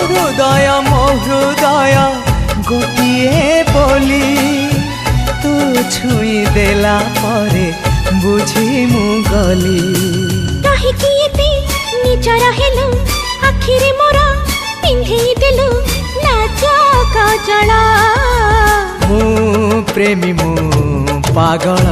ମୋ ହୃଦୟ ଗୋଟିଏ ବୋଲି ତୁ ଛୁଇଁ ଦେଲା ପରେ ବୁଝି ମୁଁ ଗଲି। କାହିଁକି ଏତେ ନିଜର ହେଲୁ ଆଖିରେ ମୋର ପିନ୍ଧେଇ ଦେଲୁ ଲାଜ କଜଳ। ମୁଁ ପ୍ରେମୀ ମୁଁ ପାଗଳ।